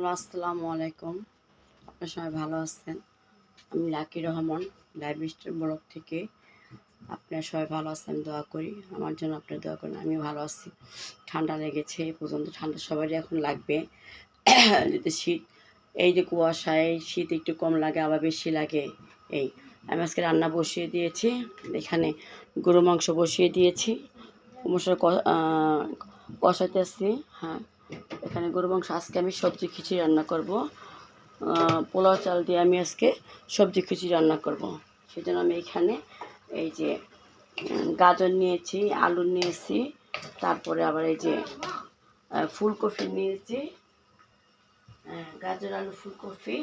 Hello, আসসালামু আলাইকুম। আপনার সবাই ভালো আছেন? আমি lucky Rahman, live star blog থেকে। আপনার সবাই ভালো আছেন দোয়া করি। আমার জন্য আপনার দোয়া করেন, আমি ভালো আছি। ঠান্ডা লেগেছে, এই পর্যন্ত ঠান্ডা সবারই এখন লাগবে। যদি শীত, এই যে কুয়াশায় শীত একটু কম লাগে আবার বেশি লাগে। এই আমি আজকে রান্না বসিয়ে দিয়েছি। এখানে গরু মাংস বসিয়ে দিয়েছি, মশলা কষাইতেছি। হ্যাঁ, এখানে গরু মাংস। আজকে আমি সবজি খিচুড়ি রান্না করব। পোলাও চাল দিয়ে আমি আজকে সবজি খিচুড়ি রান্না করব। সেজন্য আমি এখানে এই যে গাজর নিয়েছি, আলু নিয়েছি, তারপরে আবার এই যে ফুলকপি নিয়েছি। গাজর, আলু, ফুলকপি।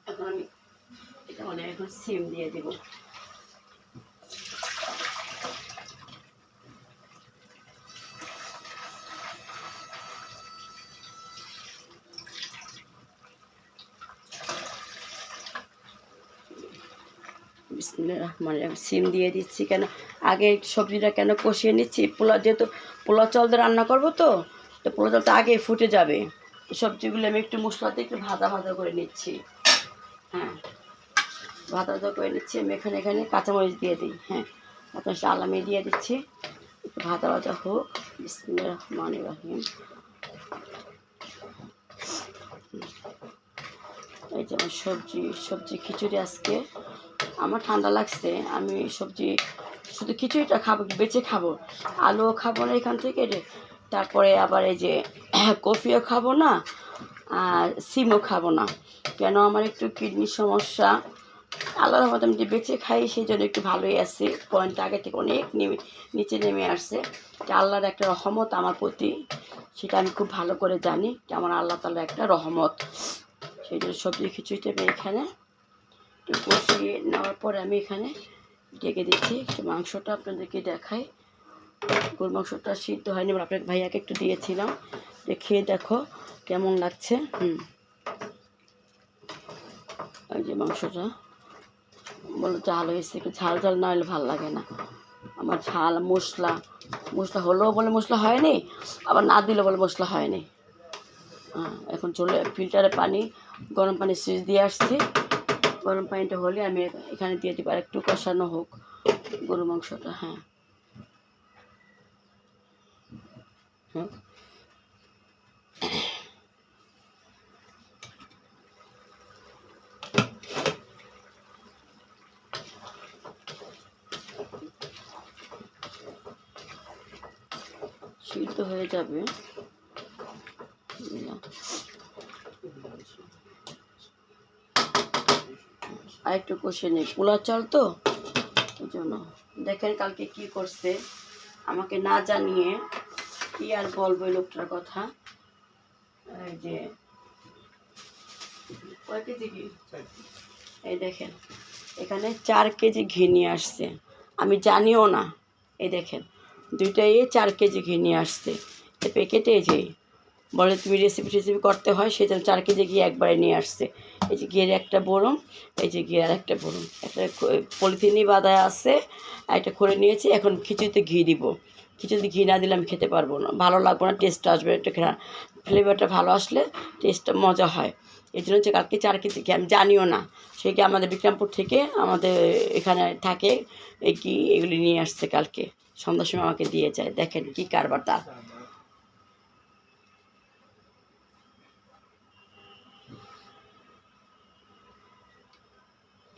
এখন আমি এটা এখন সিম দিয়ে দেবো। সিম দিয়ে দিচ্ছি। কেন আগে সবজিটা কেন কষিয়ে নিচ্ছি, পোলাও যেহেতু পোলাও চাল দিয়ে রান্না করবো, তো পোলাও চালটা আগে ফুটে যাবে। সবজিগুলো আমি একটু মশলাতে একটু ভাজা ভাজা করে নিচ্ছি। হ্যাঁ, ভাজা ভাজা করে নিচ্ছি। আমি এখানে কাঁচামরিচ দিয়ে দিই। হ্যাঁ, কাঁচামরিচ আলামি দিয়ে দিচ্ছি। একটু ভাজা ভাজা হোক। বিসমিল্লাহির রহমানির রহিম। এই যে আমার সবজি খিচুড়ি আজকে। আমার ঠান্ডা লাগছে, আমি শুধু খিচুড়িটা খাবো, বেঁচে খাবো। আলুও খাবো না এখান থেকে, তারপরে আবার এই যে কফিও খাবো না, আর সিমও খাবো না। কেন, আমার একটু কিডনির সমস্যা। আল্লাহর রহমতে আমি যে বেঁচে খাই, সেই জন্য একটু ভালোই আছে। পয়েন্টটা আগে থেকে অনেক নিচে নেমে আসছে। আল্লাহর একটা রহমত আমার প্রতি, সেটা আমি খুব ভালো করে জানি যে আমার আল্লাহ তাআলার একটা রহমত। সেই জন্য সবজি খিচুড়িটা আমি এখানে কষিয়ে নেওয়ার পরে আমি এখানে ঢেকে দিচ্ছি। একটু মাংসটা আপনাদেরকে দেখাই। গরু মাংসটা সিদ্ধ হয়নি, আপনার ভাইয়াকে একটু দিয়েছিলাম যে খেয়ে দেখো কেমন লাগছে। এই যে মাংসটা বলো ঝাল হয়েছে, একটু ঝাল না হলে ভালো লাগে না আমার। ঝাল মশলা হলেও বলে মশলা হয়নি, আবার না দিলে বলে মশলা হয়নি। এখন চলে ফিল্টারে পানি, গরম পানি সুইচ দিয়ে আসছি। গরম পানিটা হলে আমি এখানে দিয়ে দিব, আর একটু কষানো হোক গরু মাংসটা। হ্যাঁ, সিদ্ধ হয়ে যাবে। আর একটু কষে নিই, পোলাও চাল তো ওই জন্য। দেখেন কালকে কি করছে, আমাকে না জানিয়ে। কি আর বলবো এই লোকটার কথা। এই যে কয় কেজি ঘি, এই দেখেন এখানে 4 কেজি ঘি নিয়ে আসছে, আমি জানিও না। এই দেখেন দুইটাই 4 কেজি ঘি নিয়ে আসছে। এই প্যাকেটে যে বলে তুমি রেসিপি করতে হয়, সেই জন্য 4 কেজি ঘি একবারে নিয়ে আসছে। এই যে ঘিয়ের একটা বরম, এই যে ঘিয়ের একটা বরম, একটা পলিথিনই বাঁধায় আছে, একটা করে নিয়েছি। এখন খিচুড়িতে ঘি দিব। খিচুড়িতে ঘি না দিলে আমি খেতে পারবো না, ভালো লাগবে না, টেস্ট আসবে একটা, ফ্লেভারটা ভালো আসলে টেস্টটা মজা হয়। এই জন্য হচ্ছে কালকে 4 কেজি ঘি, আমি জানিও না। সে কি আমাদের বিক্রমপুর থেকে আমাদের এখানে থাকে, এই কি এগুলি নিয়ে আসছে কালকে সন্ধ্যার সময় আমাকে দিয়ে যায়। দেখেন কি কারবার তার।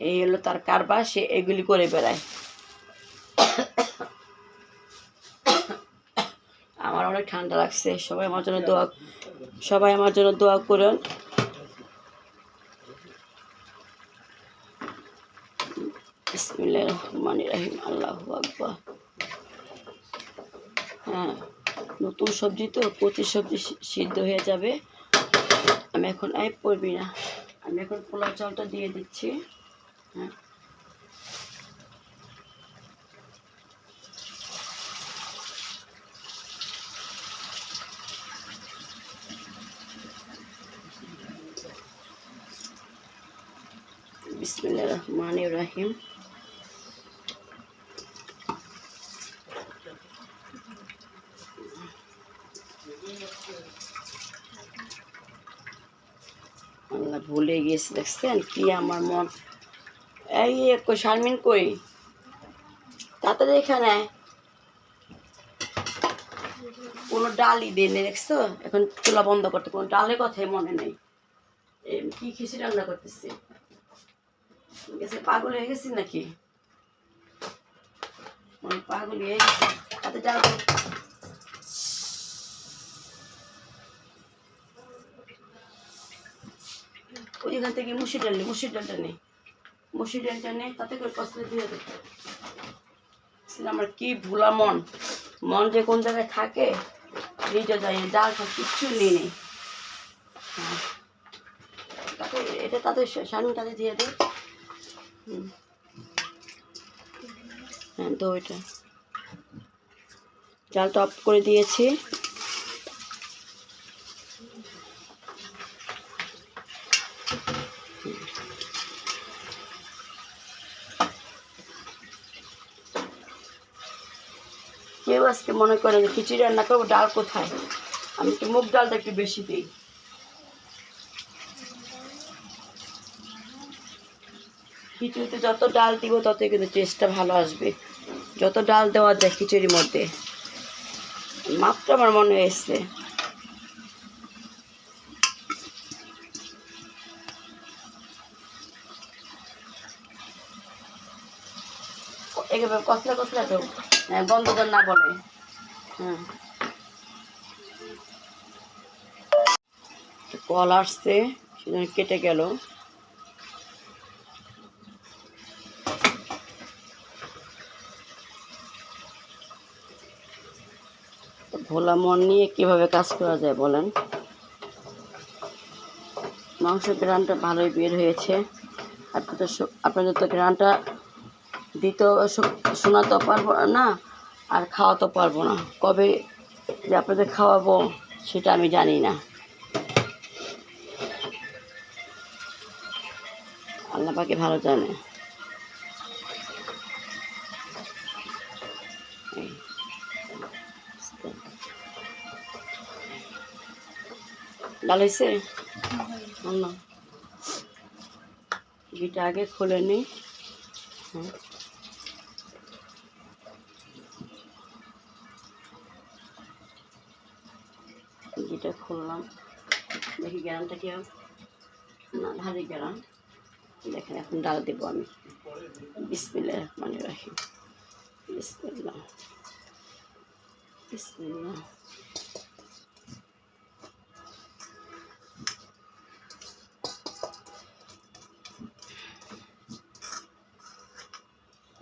এই হলো তার কারবার, সে এগুলি করে বেড়ায়। আমার অনেক ঠান্ডা লাগছে, সবাই আমার জন্য দোয়া করুন। বিসমিল্লাহির রহমানির রহিম। আল্লাহু আকবার। হ্যাঁ, নতুন সবজি তো, কচি সবজি সিদ্ধ হয়ে যাবে। আমি এখন পড়বি না, আমি এখন পোলাও চালটা দিয়ে দিচ্ছি। হ্যাঁ, বিসমিল্লাহির রহমানির রহিম। আল্লাহ ভুলে গেছি, দেখছেন কি আমার মন। এই কই শারমিন কই, তাড়াতাড়ি এখানে কোনো ডালই দেনে, দেখছো এখন চুলা বন্ধ করতে কোনো ডালের কথাই মনে নেই। কি খিচুড়ি রান্না করতেছি, গেছে পাগল হয়ে গেছি নাকি, পাগল হয়ে গেছি। তাতে ডাল ওইখান থেকে মুসুর ডালটা নেই, মুসুর ডালটা নেই, তাতে করে কষলে দিয়ে দেবো। আমার কি ভোলা মন, মন যে কোন জায়গায় থাকে নিজে যাই, ডাল কিচ্ছু নেই নেই। তাতে এটা তাদের স্বামী তাদের দিয়ে দেয়। হ্যাঁ তো ওইটা ডালটা অফ করে দিয়েছি। কেউ আজকে মনে করে যে খিচুড়ি রান্না করবো, ডাল কোথায়, আমি একটু মুগ ডালটা একটু বেশি দিই। খিচুড়িতে যত ডাল দিব ততই কিন্তু টেস্টটা ভালো আসবে, যত ডাল দেওয়া যায় খিচুড়ির মধ্যে। মাত্র আমার মনে হয়েছে একেবারে কসলা কসলা তো বন্ধ কর না বলে। হ্যাঁ কল আসছে সেজন্য কেটে গেল। ভোলা মন নিয়ে কীভাবে কাজ করা যায় বলেন। মাংসের গ্রানটা ভালোই বের হয়েছে। আপনাদের তো গ্রানটা দিতেও শোনাতেও পারবো না আর খাওয়াতেও পারবো না, কবে যে আপনাদের খাওয়াবো সেটা আমি জানি না, আল্লাহ পাকে ভালো জানে। ডাল হয়েছে না, ঘিটা আগে খুলে নিই। হ্যাঁ ঘিটা খুললাম, দেখি গ্যারানটা কি না ভারী গ্যারান। দেখেন এখন ডাল দেবো আমি, বিসমিল্লাহির রহমানির রহিম, বিসমিল্লাহ বিসমিল্লাহ।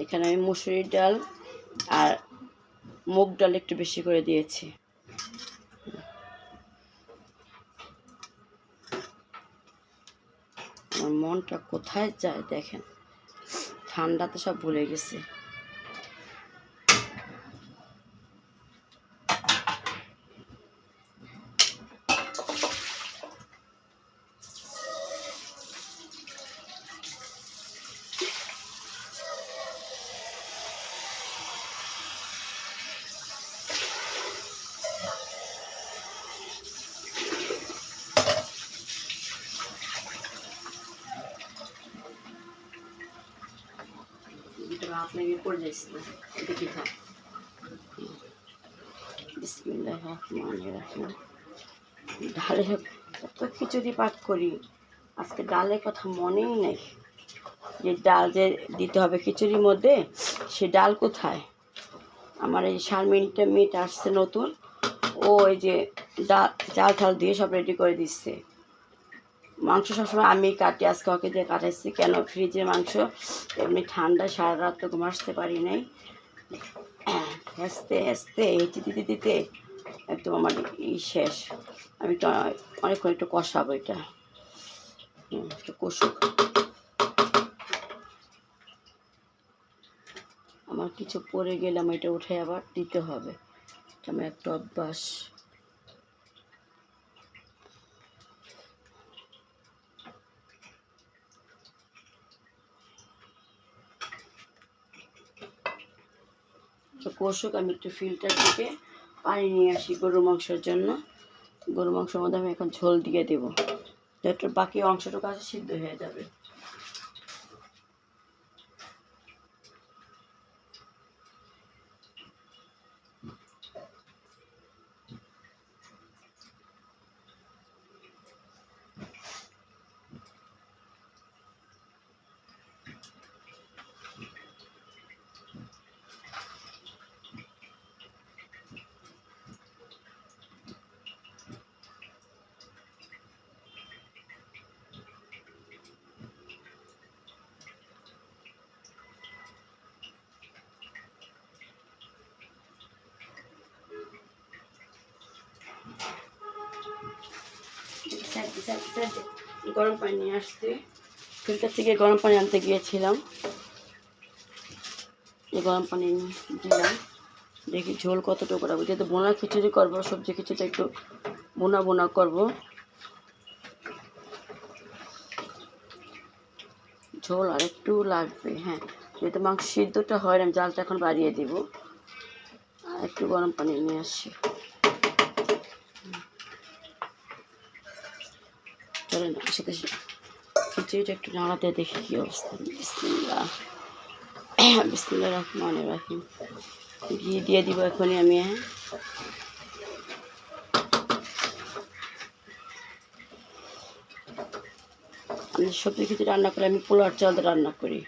এখানে আমি মুসুরির ডাল আর মুগ ডাল একটু বেশি করে দিয়েছি। আমার মনটা কোথায় যায় দেখেন, ঠান্ডাতে সব ভুলে গেছে। আপনি পড়ে যাইস না, দেখি থাক। বিসমিল্লাহির রহমানির রহিম। ডালে কত খিচুড়ি পাক করি, আজকে ডালের কথা মনেই নেই যে ডাল যে দিতে হবে খিচুড়ির মধ্যে, সে ডাল কোথায়। আমার এই শারমিনটা মেয়েটা আসছে নতুন, ও এই যে চাল ঠাল দিয়ে সব রেডি করে দিচ্ছে। মাংস সবসময় আমি কাটি, আজকে ওকে দিয়ে কাটাইছি। কেন, ফ্রিজের মাংস এমনি ঠান্ডা, সারা রাত তো ঘুম আসতে পারি নাই, হাসতে হাসতে হেঁটে দিতে দিতে একদম আমার শেষ। আমি তো অনেকক্ষণ একটু কষাবো এটা, একটু কষুক। আমার কিছু পড়ে গেলাম, এটা উঠে আবার দিতে হবে, আমার একটা অভ্যাস। তো কষুক, আমি একটু ফিল্টার থেকে পানি নিয়ে আসি গরু মাংসের জন্য। গরু মাংসের মধ্যে আমি এখন ঝোল দিয়ে দেবো। যাতে বাকি অংশটুকু আছে সিদ্ধ হয়ে যাবে। গরম পানি নিয়ে আসছি, ফিল্টার থেকে গরম পানি আনতে গিয়েছিলাম। এই গরম পানি দিলাম, দেখি ঝোল কতটুকু রাখবো। যেহেতু বোনা খিচুড়ি করবো, সবজি খিচুড়িটা একটু বোনা বোনা করবো, ঝোল আর একটু লাগবে। হ্যাঁ, যেহেতু মাংস সিদ্ধটা হয় না, আমি জালটা এখন বাড়িয়ে দিব। আর একটু গরম পানি নিয়ে আসি। চলেন সাথে খিচুড়িটা একটু নাড়াতে দেখি কী অবস্থা। বিসমিল্লাহ বিসমিল্লাহির রহমানির রহিম। ঘি দিয়ে দিব এখনই আমি। আমি সবজি খিচুড়ি রান্না করি, আমি পোলার চাল দিয়ে রান্না করি।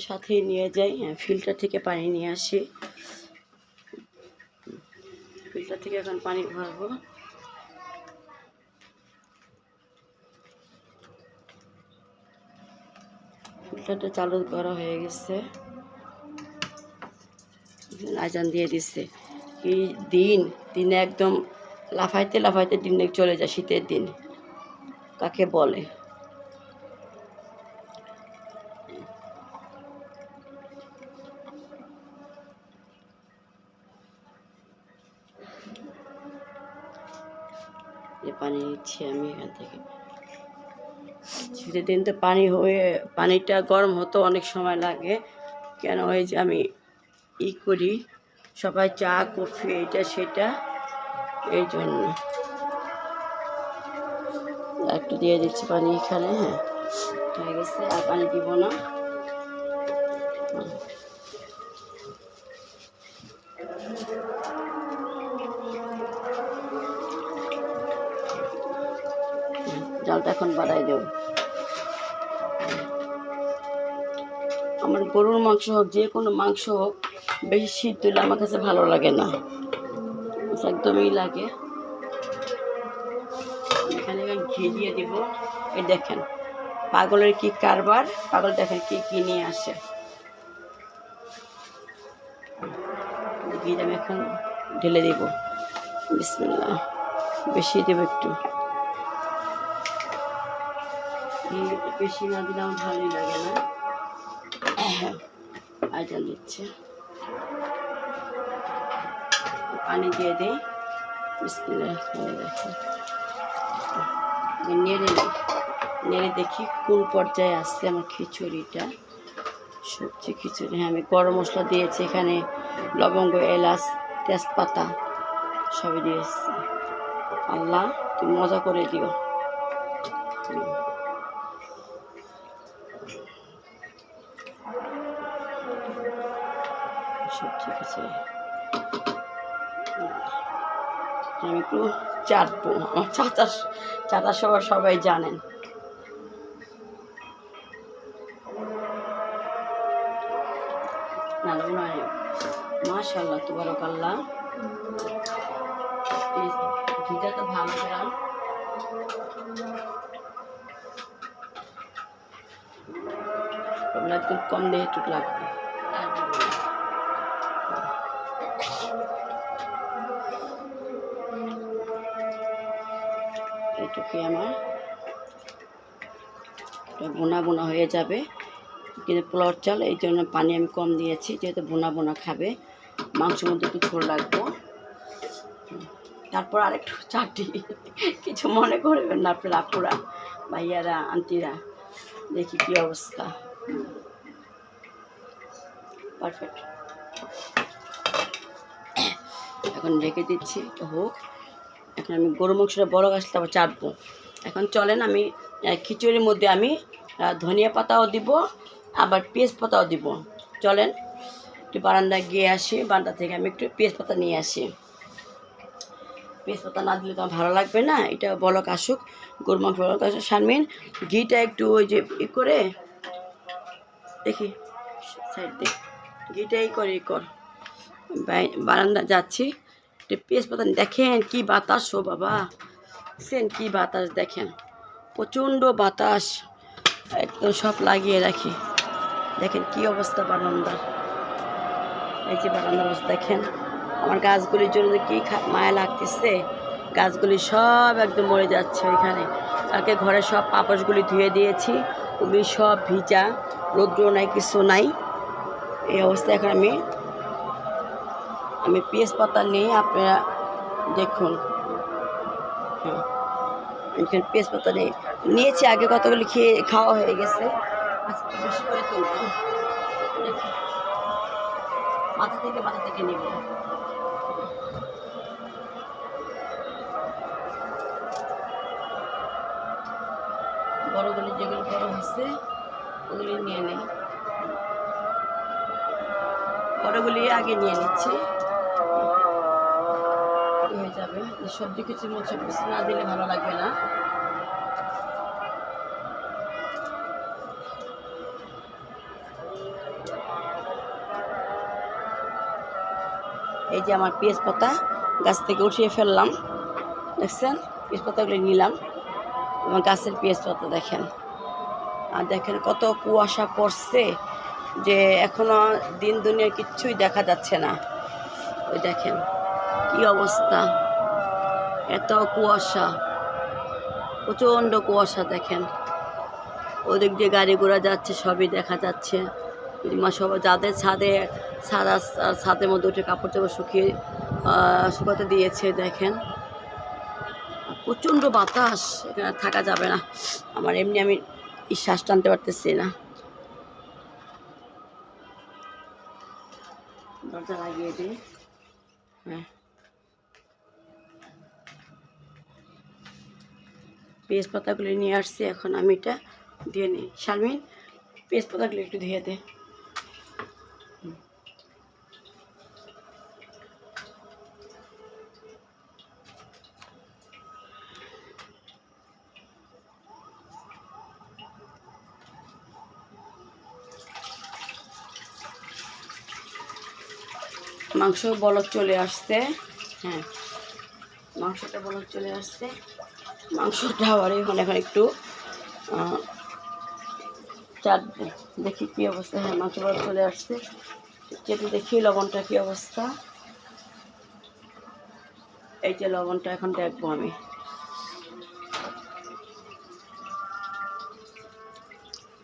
সাথেই নিয়ে যাই, ফিল্টার থেকে পানি নিয়ে আসি। ফিল্টার থেকে এখন পানি ভরবো। ফিল্টারটা চালু করা হয়ে গেছে, আজান দিয়ে দিচ্ছে। এই দিনে একদম লাফাইতে লাফাইতে দিন চলে যায়। শীতের দিন কাকে বলে? যে পানি নিচ্ছি আমি এখান থেকে। শীতের দিন তো পানিটা গরম হতে অনেক সময় লাগে। কেন ওই যে আমি করি, সবাই চা কফি এটা সেটা, এই জন্য একটু দিয়ে দিচ্ছি পানি এখানে। হ্যাঁ, হয়ে গেছে, আর পানি দিব না। জালটা এখন বাড়াই দেব। আমার গরুর মাংস হোক, যে কোনো মাংস হোক, বেশি সিদ্ধ হলে আমার কাছে ভালো লাগে না, একদমই লাগে। এখানে ঘি দিয়ে দিব। এই দেখেন পাগলের কি কারবার, পাগল দেখেন কি কি নিয়ে আসে। ঘিটা আমি এখন ঢেলে দিব। বিসমিল্লাহ, বেশি দেব একটু। ঘি বেশি না দিলে আমার ভালোই লাগে না। আইটেম দিচ্ছে, পানি দিয়ে দিই। বিসমিল্লাহ, নেড়ে দেখি কোন পর্যায়ে আসছে আমার খিচুড়িটা। সবজি খিচুড়ি, হ্যাঁ আমি গরম মশলা দিয়েছি এখানে, লবঙ্গ, এলাচ, তেজপাতা সবই দিয়েছি। আল্লাহ তুমি মজা করে দিও। সবজি খিচুড়ি আমি একটু চাটবো, আমার চাটা সবাই জানেন। মাশাআল্লাহ তাবারাকাল্লাহ, ঘিটা তো ভালো দিলাম। একদম কম দিয়ে একটু লাগবে। এইটুকুই আমার বোনা বোনা হয়ে যাবে। কিন্তু পোলাওর চাল, এই জন্য পানি আমি কম দিয়েছি, যেহেতু বোনা বোনা খাবে। মাংসের মধ্যে একটু ঝোল রাখবো। তারপর আরেকটু চাটি, কিছু মনে করবেন না আপনারা আপুরা, ভাইয়ারা, আন্টিরা। দেখি কী অবস্থা। পারফেক্ট। এখন রেখে দিচ্ছি তো হোক। এখন আমি গরু মাংসটা বড় গাছটা আবার চাটবো। এখন চলেন আমি খিচুড়ির মধ্যে আমি ধনিয়া পাতাও দিব, আবার পেঁয়াজ পাতাও দিব। চলেন একটু বারান্দায় গিয়ে আসি, বারান্দা থেকে আমি একটু পেঁয়াজ পাতা নিয়ে আসি। পেঁয়াজ পাতা না দিলে তো ভালো লাগবে না। এটা বলক আসুক, গরু মাংস বলক আসুক। শারমিন ঘিটা একটু ওই যে ই করে দেখি সাইড দিয়ে ঘিটা ই কর। বারান্দা যাচ্ছি, একটু পেঁয়াজ পাতা। দেখেন কি বাতাস ও বাবা, সেন কি বাতাস দেখেন, প্রচণ্ড বাতাস। একদম সব লাগিয়ে রাখি। দেখেন কি অবস্থা বারান্দার। এই যে বারান্দার অবস্থা দেখেন। আমার গাছগুলির জন্য কি মায়া লাগতেছে। গাছগুলি সব একদম মরে যাচ্ছে ওইখানে। কালকে ঘরে সব পাপোশগুলি ধুয়ে দিয়েছি, ওগুলি সব ভিজা, রৌদ্র নাই, কিছু নাই। এই অবস্থায় এখন আমি পেঁয়াজ পাতা নিই, আপনারা দেখুন। হ্যাঁ, এখানে পেঁয়াজ পাতা নিয়েছি। আগে কতগুলি খাওয়া হয়ে গেছে, আজকে বেশি করে তুলব। মাথা থেকে নেব। বড়গুলি যেগুলি বড় হয়েছে ওগুলি নিয়ে নেই, বড়গুলি আগে নিয়ে নিচ্ছি। হয়ে যাবে। সবজি কিছুর মধ্যে কিছু না দিলে ভালো লাগবে না। এই যে আমার পেঁয়াজ পাতা গাছ থেকে উঠিয়ে ফেললাম, দেখছেন? পেঁয়াজ পাতাগুলো নিলাম, আমার গাছের পেঁয়াজ পাতা দেখেন। আর দেখেন কত কুয়াশা পড়ছে, যে এখনো দিন দুনিয়ার কিচ্ছুই দেখা যাচ্ছে না। ওই দেখেন কি অবস্থা, এত কুয়াশা, প্রচণ্ড কুয়াশা। দেখেন ওদিক দিয়ে গাড়ি ঘোড়া যাচ্ছে, সবই দেখা যাচ্ছে। সবাই যাদের ছাদের মধ্যে উঠে কাপড় চাপড় শুকাতে দিয়েছে। দেখেন প্রচণ্ড বাতাস, এখানে থাকা যাবে না আমার। এমনি আমি শ্বাস টানতে পারতেছি না। দরজা লাগিয়ে দিই। হ্যাঁ, পেঁয়াজ পাতাগুলি নিয়ে আসছি, এখন আমি এটা দিয়ে নিই। শারমিন পেঁয়াজ পাতাগুলো একটু ধুয়ে দে। মাংস বলক চলে আসছে। হ্যাঁ, মাংসটা বলক চলে আসছে। মাংসটা আবার এখন একটু চাটবো, দেখি কী অবস্থা। হ্যাঁ, মাংস বলক চলে আসছে। চেটে দেখি লবণটা কী অবস্থা। এই যে লবণটা এখন দেখবো আমি।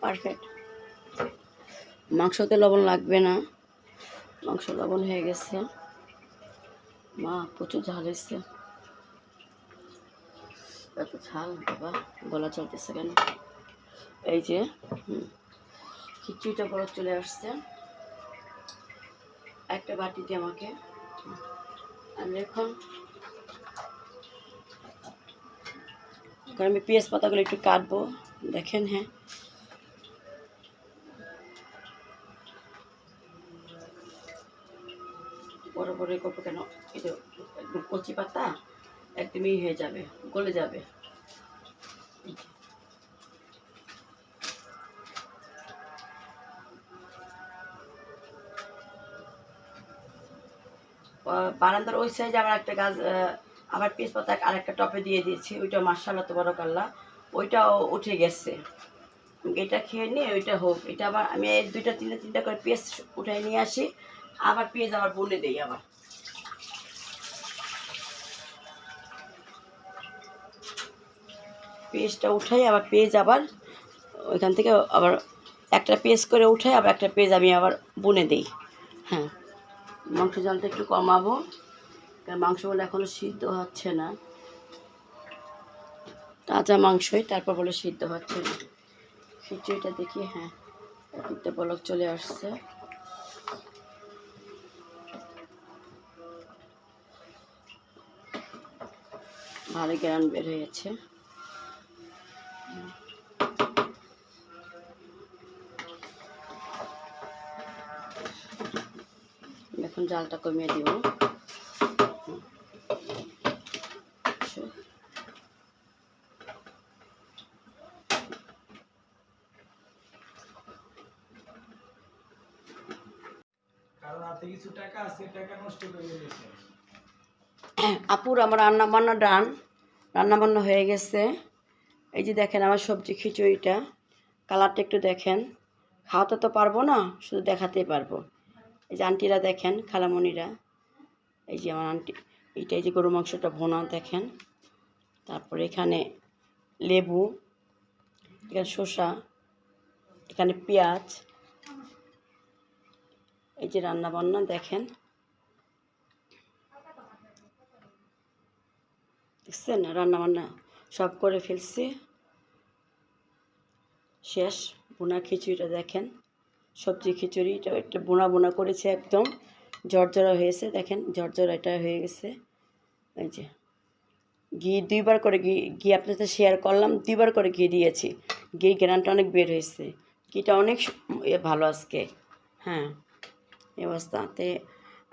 পারফেক্ট। মাংসতে লবণ লাগবে না, মাংস লবণ হয়ে গেছে। মা প্রচুর ঝাল হয়েছে, এত ঝাল বাবা, গলা চলতেছে কেন। এই যে খিচুড়িটা বড় চলে আসছে। একটা বাটি দিয়ে আমাকে। আমি এখন আমি পেঁয়াজ পাতাগুলো একটু কাটবো, দেখেন। হ্যাঁ, বড় বড় করবো কেন, এটা একদম কচি পাতা, একদমই হয়ে যাবে, গলে যাবে। বারান্দার ওই সাইডে আবার একটা গাছ, আবার পেঁয়াজ পাতা আরেকটা টপে দিয়ে দিয়েছি। ওইটা মাশাআল্লাহ তাবারাকাল্লাহ, ওইটাও উঠে গেছে। এটা খেয়ে নিয়ে ওইটা হোক। এটা আবার আমি দুইটা তিনটা করে পেঁয়াজ উঠাই নিয়ে আসি, আবার পেঁয়াজ আবার বলে দিই। আবার পেঁয়াজটা উঠাই, আবার পেঁয়াজ আবার ওইখান থেকে আবার একটা পেঁয়াজ করে উঠাই, আবার একটা পেঁয়াজ আমি আবার বুনে দিই। হ্যাঁ, মাংস জালটা একটু কমাবো, কারণ মাংসগুলো এখনও সিদ্ধ হচ্ছে না, তাজা মাংসই, তারপর বলে সিদ্ধ হচ্ছে না। খিচুড়িটা দেখি, হ্যাঁ একটু বলক চলে আসছে। ভালো গ্রান বের হয়েছে। এখন জালটা কমিয়ে দিব। আপুর আমার রান্না বান্না হয়ে গেছে। এই যে দেখেন আমার সবজি খিচুড়িটা, কালারটা একটু দেখেন। খাওয়াতে তো পারবো না, শুধু দেখাতেই পারবো। এই যে আন্টিরা দেখেন, খালামণিরা, এই যে আমার আন্টি, এইটা এই যে গরু মাংসটা ভোনা দেখেন। তারপরে এখানে লেবু, এখানে শসা, এখানে পেঁয়াজ, এই যে রান্না বান্না দেখেন, দেখছেন রান্না বান্না সব করে ফেলছি, শেষ। বোনা খিচুড়িটা দেখেন, সবজি খিচুড়িটা একটা বোনা বোনা করেছে, একদম ঝরঝরা হয়েছে, দেখেন ঝরঝরা এটা হয়ে গেছে। এই যে ঘি 2বার করে ঘি আপনার সাথে শেয়ার করলাম, 2বার করে ঘি দিয়েছি। ঘি গ্রানটা অনেক বের হয়েছে, ঘিটা অনেক ভালো আজকে। হ্যাঁ, এই অবস্থাতে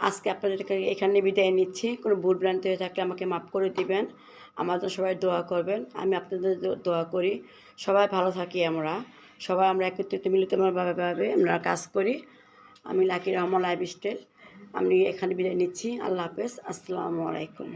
আজকে আপনাদেরকে এখানে বিদায় নিচ্ছি। কোনো ভুল ভ্রান্তি হয়ে থাকলে আমাকে মাফ করে দিবেন। আমাদের সবাই দোয়া করবেন, আমি আপনাদের দোয়া করি। সবাই ভালো থাকি, সবাই আমরা একত্রিত মিলিতভাবে আমরা কাজ করি। আমি লাকি রহমান লাইফস্টাইল, আমি এখানে বিদায় নিচ্ছি। আল্লাহ হাফেজ, আসসালামু আলাইকুম।